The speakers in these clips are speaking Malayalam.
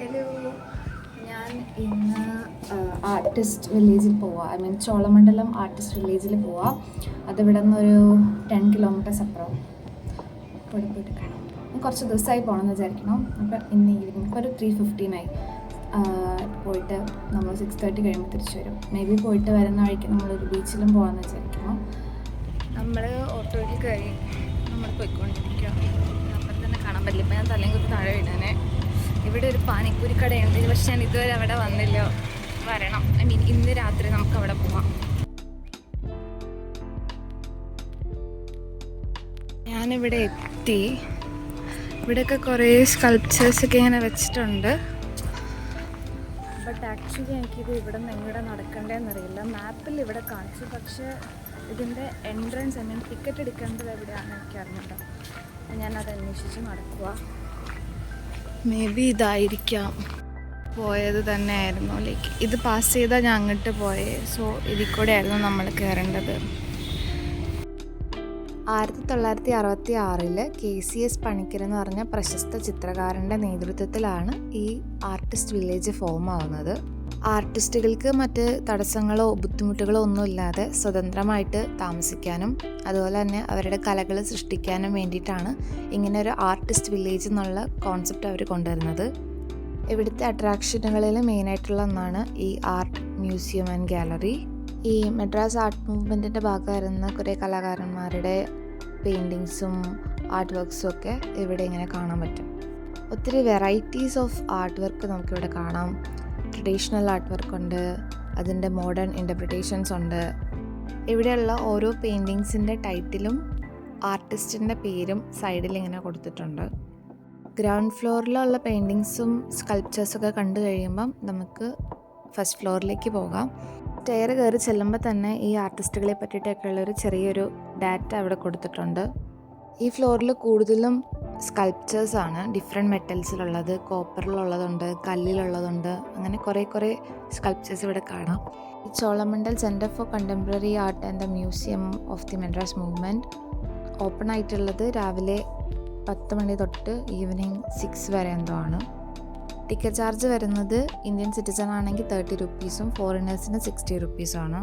ഹലോ, ഞാൻ ഇന്ന് ആർട്ടിസ്റ്റ് വില്ലേജിൽ പോവാം. ചോളമണ്ഡലം ആർട്ടിസ്റ്റ് വില്ലേജിൽ പോവാം. അതിവിടെ നിന്നൊരു 10 കിലോമീറ്റേഴ്സ് അപ്പുറം. പോയിട്ട് കാണാം. കുറച്ച് ദിവസമായി പോകണമെന്ന് വിചാരിക്കണം. അപ്പോൾ ഇന്ന് ഈവനിങ് ഇപ്പോൾ ഒരു 3:15 പോയിട്ട് നമ്മൾ 6:30 കഴിയുമ്പോൾ തിരിച്ചു വരും. മേ ബി പോയിട്ട് വരുന്ന വഴിക്ക് നമ്മളൊരു ബീച്ചിലും പോകാമെന്ന് വിചാരിക്കണം. നമ്മൾ ഓട്ടോയിൽ കയറി നമ്മൾ പോയിക്കൊണ്ടിരിക്കുക. അപ്പം തന്നെ കാണാൻ പറ്റില്ല. ഇപ്പം ഞാൻ തലയും കുത്തി താഴെ വീടാനെ. ഇവിടെ ഒരു പാനിപ്പൂരി കടയുണ്ട്, പക്ഷെ ഞാൻ ഇതുവരെ അവിടെ വന്നില്ല. വരണം. ഇന്ന് രാത്രി നമുക്ക് അവിടെ പോവാം. ഞാനിവിടെ എത്തി. ഇവിടെയൊക്കെ കുറേ സ്കൾപ്ചേഴ്സൊക്കെ ഇങ്ങനെ വെച്ചിട്ടുണ്ട്. ബട്ട് ആക്ച്വലി എനിക്കിത് ഇവിടെ നിന്ന് എവിടെ നടക്കണ്ടേന്നറിയില്ല. മാപ്പിൽ ഇവിടെ കാണിച്ചു, പക്ഷേ ഇതിൻ്റെ എൻട്രൻസ് ടിക്കറ്റ് എടുക്കേണ്ടത് എവിടെയാണെന്ന് എനിക്ക് അറിഞ്ഞില്ല. ഞാനത് അന്വേഷിച്ച് നടക്കുക. മേ ബി ഇതായിരിക്കാം പോയത് തന്നെ ആയിരുന്നു. ലൈക്ക് ഇത് പാസ് ചെയ്താൽ ഞാൻ അങ്ങോട്ട് പോയേ. സോ ഇതിൽ കൂടെ ആയിരുന്നു നമ്മൾ കയറേണ്ടത്. 1966 KCS പണിക്കർ എന്ന് പറഞ്ഞ പ്രശസ്ത ചിത്രകാരൻ്റെ നേതൃത്വത്തിലാണ് ഈ ആർട്ടിസ്റ്റ് വില്ലേജ് ഫോം ആവുന്നത്. ആർട്ടിസ്റ്റുകൾക്ക് മറ്റ് തടസ്സങ്ങളോ ബുദ്ധിമുട്ടുകളോ ഒന്നുമില്ലാതെ സ്വതന്ത്രമായിട്ട് താമസിക്കാനും അതുപോലെ തന്നെ അവരുടെ കലകൾ സൃഷ്ടിക്കാനും വേണ്ടിയിട്ടാണ് ഇങ്ങനെ ഒരു ആർട്ടിസ്റ്റ് വില്ലേജ് എന്നുള്ള കോൺസെപ്റ്റ് അവർ കൊണ്ടുവരുന്നത്. ഇവിടുത്തെ അട്രാക്ഷനുകളിൽ മെയിനായിട്ടുള്ള ഒന്നാണ് ഈ ആർട്ട് മ്യൂസിയം ആൻഡ് ഗാലറി. ഈ മദ്രാസ് ആർട്ട് മൂവ്മെൻറ്റിൻ്റെ ഭാഗമായിരുന്ന കുറേ കലാകാരന്മാരുടെ പെയിൻറ്റിങ്സും ആർട്ട് വർക്ക്സും ഒക്കെ ഇവിടെ ഇങ്ങനെ കാണാൻ പറ്റും. ഒത്തിരി വെറൈറ്റീസ് ഓഫ് ആർട്ട് വർക്ക് നമുക്കിവിടെ കാണാം. ട്രഡീഷണൽ ആർട്ട് വർക്കുണ്ട്, അതിൻ്റെ മോഡേൺ ഇൻ്റർപ്രിറ്റേഷൻസ് ഉണ്ട്. ഇവിടെയുള്ള ഓരോ പെയിൻറ്റിങ്സിൻ്റെ ടൈറ്റിലും ആർട്ടിസ്റ്റിൻ്റെ പേരും സൈഡിൽ ഇങ്ങനെ കൊടുത്തിട്ടുണ്ട്. ഗ്രൗണ്ട് ഫ്ലോറിലുള്ള പെയിൻറ്റിങ്സും സ്കൾപ്ചേഴ്സൊക്കെ കണ്ടു കഴിയുമ്പം നമുക്ക് ഫസ്റ്റ് ഫ്ലോറിലേക്ക് പോകാം. സ്റ്റെയർ കയറി ചെല്ലുമ്പോൾ തന്നെ ഈ ആർട്ടിസ്റ്റുകളെ പറ്റിയിട്ടൊക്കെയുള്ളൊരു ചെറിയൊരു ഡാറ്റ അവിടെ കൊടുത്തിട്ടുണ്ട്. ഈ ഫ്ലോറിൽ കൂടുതലും സ്കൾപ്ചേഴ്സാണ്. ഡിഫറെൻറ്റ് മെറ്റൽസിലുള്ളത്, കോപ്പറിലുള്ളതുണ്ട്, കല്ലിലുള്ളതുണ്ട്. അങ്ങനെ കുറേ സ്കൾപ്ചേഴ്സ് ഇവിടെ കാണാം. ഈ Cholamandal centre for contemporary art and the museum of the Madras movement open ആയിട്ടുള്ളത് രാവിലെ 10 മണി തൊട്ട് ഈവനിങ് 6 വരെ എന്തോ ആണ്. ടിക്കറ്റ് ചാർജ് വരുന്നത് ഇന്ത്യൻ സിറ്റിസൺ ആണെങ്കിൽ 30 രൂപീസും ഫോറിനേഴ്സിന് 60 രൂപീസുമാണ്.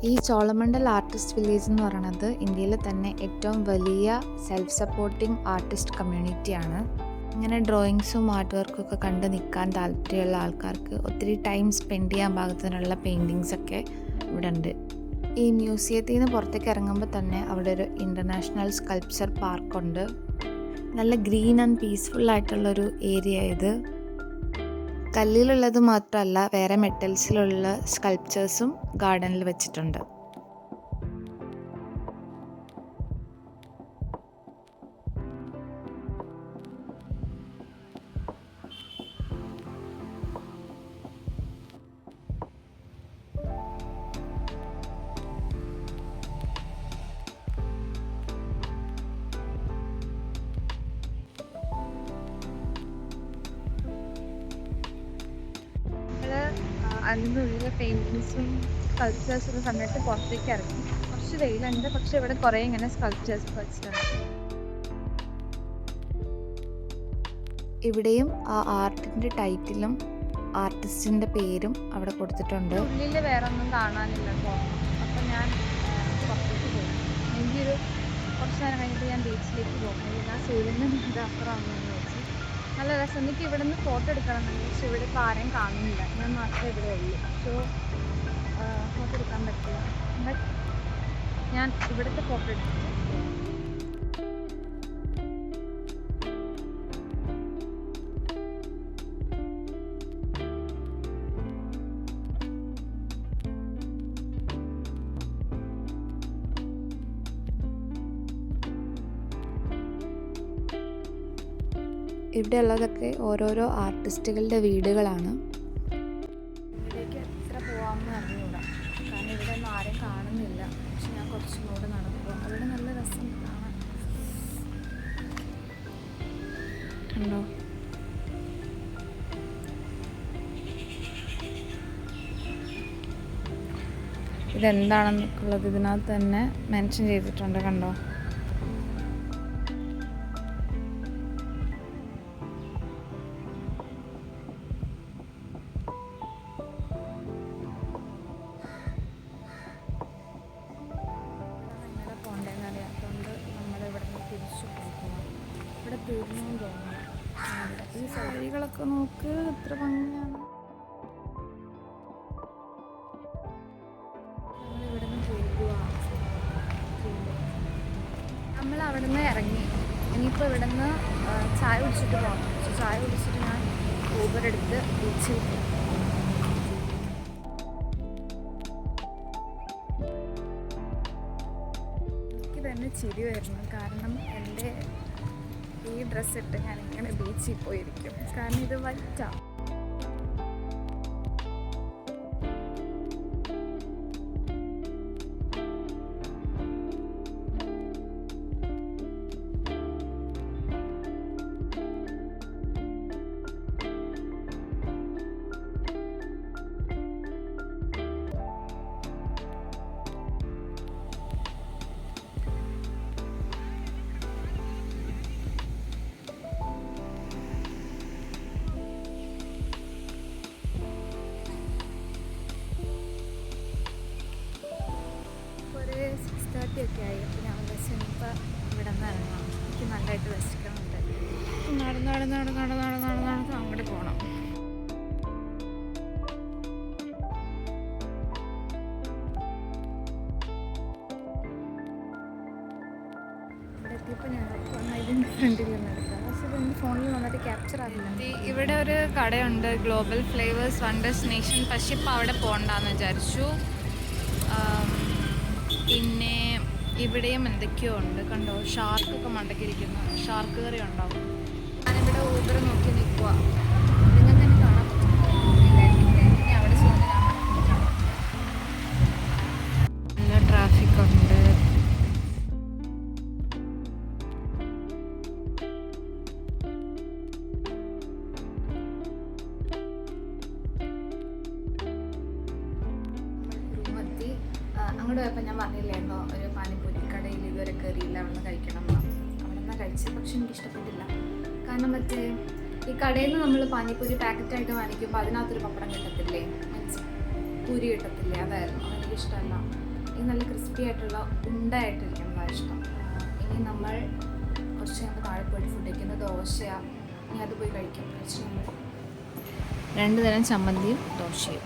ഈ ചോളമണ്ഡൽ ആർട്ടിസ്റ്റ് വില്ലേജ് എന്ന് പറയുന്നത് ഇന്ത്യയിലെ തന്നെ ഏറ്റവും വലിയ സെൽഫ് സപ്പോർട്ടിംഗ് ആർട്ടിസ്റ്റ് കമ്മ്യൂണിറ്റിയാണ്. ഇങ്ങനെ ഡ്രോയിങ്സും ആർട്ട് വർക്കും ഒക്കെ കണ്ട് നിൽക്കാൻ താല്പര്യമുള്ള ആൾക്കാർക്ക് ഒത്തിരി ടൈം സ്പെൻഡ് ചെയ്യാൻ പാകത്തിനുള്ള പെയിൻറ്റിങ്സൊക്കെ ഇവിടെ ഉണ്ട്. ഈ മ്യൂസിയത്തിൽ നിന്ന് പുറത്തേക്ക് ഇറങ്ങുമ്പോൾ തന്നെ അവിടെ ഒരു ഇൻ്റർനാഷണൽ സ്കൾപ്ചർ പാർക്കുണ്ട്. നല്ല ഗ്രീൻ ആൻഡ് പീസ്ഫുൾ ആയിട്ടുള്ളൊരു ഏരിയ ഇത്. കല്ലിലുള്ളത് മാത്രമല്ല, വേറെ മെറ്റൽസിലുള്ള സ്കൾപ്ചേഴ്സും ഗാർഡനിൽ വെച്ചിട്ടുണ്ട്. അതിനുള്ളിലെ പെയിൻറ്റിങ്സും സ്കൾപ്ചേഴ്സൊക്കെ കണ്ടിട്ട് പുറത്തേക്ക് ഇറങ്ങി. കുറച്ച് വെയിലുണ്ട്, പക്ഷെ ഇവിടെ കുറേ ഇങ്ങനെ സ്കൾപ്ചേഴ്സ് വെച്ചിട്ടുണ്ട്. ഇവിടെയും ആ ആർട്ടിൻ്റെ ടൈറ്റിലും ആർട്ടിസ്റ്റിൻ്റെ പേരും അവിടെ കൊടുത്തിട്ടുണ്ട്. ഉള്ളിൽ വേറെ ഒന്നും കാണാനില്ല തോന്നുന്നു. അപ്പം ഞാൻ പുറത്തേക്ക് പോകും. എനിക്കൊരു കുറച്ച് നേരം കഴിഞ്ഞിട്ട് ഞാൻ ബീച്ചിലേക്ക് പോകും. ഞാൻ സൂര്യൻ്റെ നേരെ അപ്പുറമാണെന്ന് വെച്ച് നല്ല രസം. എനിക്ക് ഇവിടെ നിന്ന് ഫോട്ടോ എടുക്കണമെന്നുണ്ട്, പക്ഷെ ഇവിടെ ഇപ്പോൾ ആരെയും കാണുന്നില്ല. ഞാൻ മാത്രമേ ഇവിടെ ഉള്ളൂ. സോ ഫോട്ടോ എടുക്കാൻ പറ്റില്ല. ബട്ട് ഞാൻ ഇവിടുത്തെ ഫോട്ടോ എടുത്തു. ഇവിടെ ഉള്ളതൊക്കെ ഓരോരോ ആർട്ടിസ്റ്റുകളുടെ വീടുകളാണ്. ഇവിടേക്ക് എത്ര പോകാമെന്ന് അറിഞ്ഞൂടാ, കാരണം ഇവിടെ ഒന്നും ആരും കാണുന്നില്ല. പക്ഷെ ഞാൻ കുറച്ചും കൂടെ നടക്കുക. അവിടെ നല്ല രസം കാണാൻ. കണ്ടോ, ഇതെന്താണെന്നൊക്കെയുള്ളത് ഇതിനകത്ത് തന്നെ മെൻഷൻ ചെയ്തിട്ടുണ്ട്. കണ്ടോ, വഴികളൊക്കെ നോക്ക്, എത്ര ഭംഗിയാണ്. നമ്മൾ അവിടെ നിന്ന് ഇറങ്ങി. ഇനിയിപ്പോൾ ഇവിടെ നിന്ന് ചായ കുടിച്ചിട്ട് പോകാം. ചായ കുടിച്ചിട്ട് ഞാൻ ഊബർ എടുത്ത് ബീച്ചിൽ പോകും. എനിക്ക് തന്നെ ചിരി വരുന്നു, കാരണം എൻ്റെ ഈ ഡ്രസ്സ് ഇട്ട് ഞാൻ ഇങ്ങനെ ബീച്ചിൽ പോയിരിക്കും. കാരണം ഇത് വൈറ്റാണ്. ഒരു 6:30 ഒക്കെ ആയി. അപ്പോൾ ഞാൻ വിളിച്ചു ഇപ്പോൾ ഇവിടെ നിന്ന് ഇറങ്ങാം. എനിക്ക് നല്ലതായിട്ട് വിശക്കുന്നുണ്ട്. നടന്ന് അങ്ങോട്ട് പോകണം. ഇവിടെ എത്തിയപ്പോൾ ഞങ്ങൾക്ക് ഇതിൻ്റെ ഫ്രണ്ടിൽ നിന്നെടുക്കാം. പക്ഷേ ഇതെൻ്റെ ഫോണിൽ നന്നായിട്ട് ക്യാപ്ചർ ആകുന്നുണ്ട്. ഇവിടെ ഒരു കടയുണ്ട്, ഗ്ലോബൽ ഫ്ലേവേഴ്സ് വൺ ഡെസ്റ്റിനേഷൻ. പക്ഷേ ഇപ്പോൾ അവിടെ പോകണ്ടെന്ന് വിചാരിച്ചു. പിന്നെ ഇവിടെയും എന്തൊക്കെയോ ഉണ്ട്, കണ്ടോ, ഷാർക്കൊക്കെ മണ്ടക്കിരിക്കുന്നു. ഷാർക്ക് കറി ഉണ്ടാവും. ഞാനിവിടെ ഊബർ നോക്കി നിൽക്കുക. നിങ്ങൾക്ക് തന്നെ കാണാൻ പറ്റുന്നില്ല. ഇനി അവിടെ ചെന്ന് കാണാം. നല്ല ട്രാഫിക് ഉണ്ട്. അങ്ങോട്ട് പോയപ്പോൾ ഞാൻ പറഞ്ഞില്ലായിരുന്നോ ഒരു പാനിപ്പൂരി കടയിൽ ഇതുവരെ കയറിയില്ല, അവിടെ നിന്ന് കഴിക്കണം എന്ന്. അവിടെ നിന്ന് കഴിച്ച്, പക്ഷെ എനിക്ക് ഇഷ്ടപ്പെട്ടില്ല. കാരണം മറ്റേ ഈ കടയിൽ നിന്ന് നമ്മൾ പാനിപ്പൂരി പാക്കറ്റായിട്ട് വാങ്ങിക്കുമ്പോൾ അതിനകത്തൊരു പപ്പടം കിട്ടത്തില്ലേ, മീൻസ് പൂരി കിട്ടത്തില്ലേ, അതായിരുന്നു എനിക്ക് ഇഷ്ടമല്ല. ഈ നല്ല ക്രിസ്പി ആയിട്ടുള്ള ഉണ്ടായിട്ടിരിക്കുന്നതാണ് ഇഷ്ടം. ഇനി നമ്മൾ കുറച്ച് കഴിയുമ്പോൾ താഴെ പോയിട്ട് ഫുഡ് കഴിക്കുന്നത് ദോശയാണ്. ഇനി അത് പോയി കഴിക്കും. കഴിച്ച് നമ്മൾ 2 തരം ചമ്മന്തിയും ദോശയും.